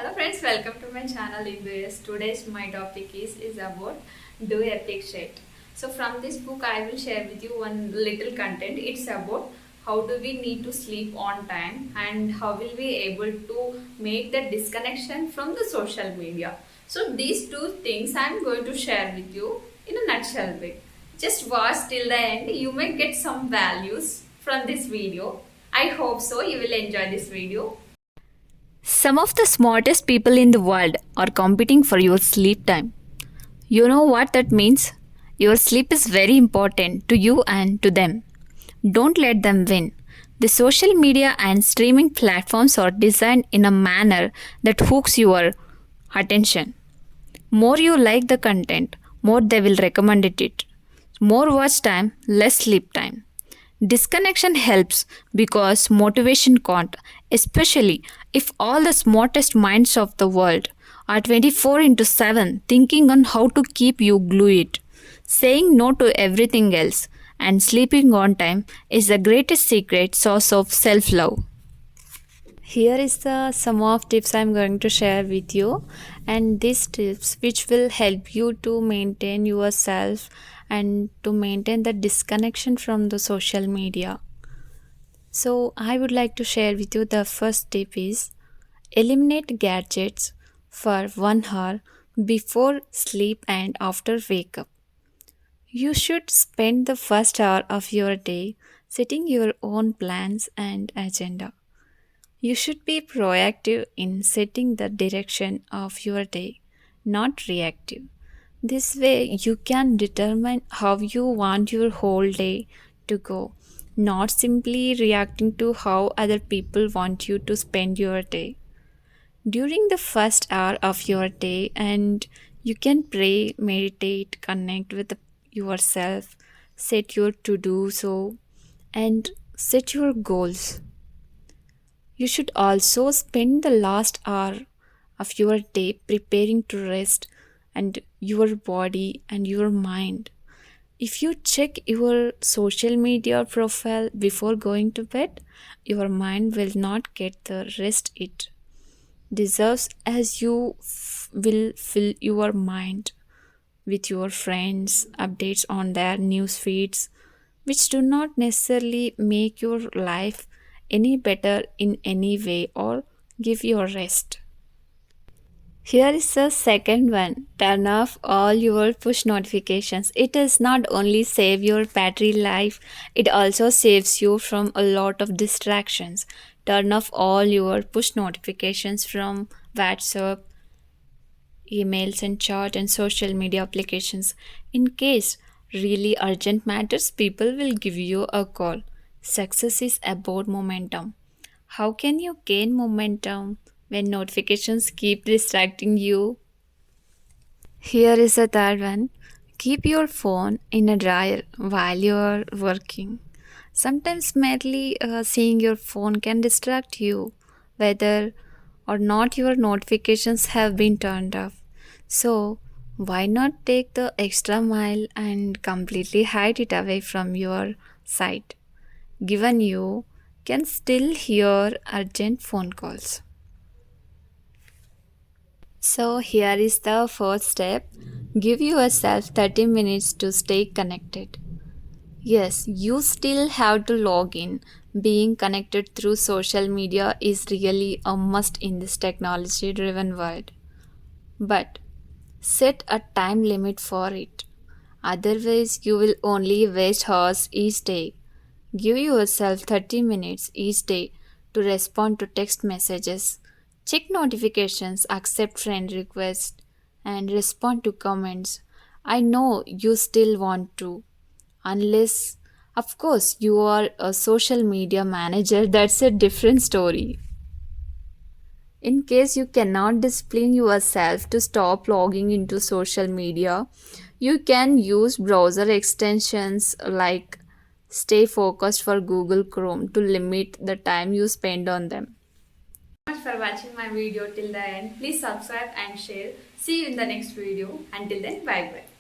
Hello friends, welcome to my channel in US. Today's my topic is about do epic shit. So from this book I will share with you one little content. It's about how do we need to sleep on time and how will we able to make the disconnection from the social media. So these two things I'm going to share with you in a nutshell way. Just watch till the end. You may get some values from this video. I hope so. You will enjoy this video. Some of the smartest people in the world are competing for your sleep time. You know what that means? Your sleep is very important to you and to them. Don't let them win. The social media and streaming platforms are designed in a manner that hooks your attention. More you like the content, more they will recommend it. More watch time, less sleep time. Disconnection helps because motivation can't, especially if all the smartest minds of the world are 24 into 7 thinking on how to keep you glued. Saying no to everything else and sleeping on time is the greatest secret source of self love. Here is the some of tips I'm going to share with you, and these tips which will help you to maintain yourself and to maintain the disconnection from the social media. So I would like to share with you the first tip is eliminate gadgets for 1 hour before sleep and after wake up. You should spend the first hour of your day setting your own plans and agenda. You should be proactive in setting the direction of your day, not reactive. This way, you can determine how you want your whole day to go, not simply reacting to how other people want you to spend your day. During the first hour of your day, and you can pray, meditate, connect with yourself, set your to do so, and set your goals. You should also spend the last hour of your day preparing to rest and your body and your mind. If you check your social media profile before going to bed, your mind will not get the rest it deserves as you will fill your mind with your friends, updates on their news feeds, which do not necessarily make your life any better in any way or give you a rest. Here is the second one. Turn off all your push notifications. It does not only save your battery life, it also saves you from a lot of distractions. Turn off all your push notifications from WhatsApp, emails and chat and social media applications. In case really urgent matters, people will give you a call. Success is about momentum. How can you gain momentum when notifications keep distracting you? Here is the third one. Keep your phone in a drawer while you are working. Sometimes merely seeing your phone can distract you, whether or not your notifications have been turned off. So, why not take the extra mile and completely hide it away from your sight? Given you can still hear urgent phone calls. So, here is the first step. Give yourself 30 minutes to stay connected. Yes, you still have to log in. Being connected through social media is really a must in this technology driven world. But set a time limit for it. Otherwise, you will only waste hours each day. Give yourself 30 minutes each day to respond to text messages, check notifications, accept friend requests, and respond to comments. I know you still want to, unless, of course, you are a social media manager, that's a different story. In case you cannot discipline yourself to stop logging into social media, you can use browser extensions like Stay Focused for Google Chrome to limit the time you spend on them. Thank you so much for watching my video till the end. Please subscribe and share. See you in the next video. Until then, bye bye.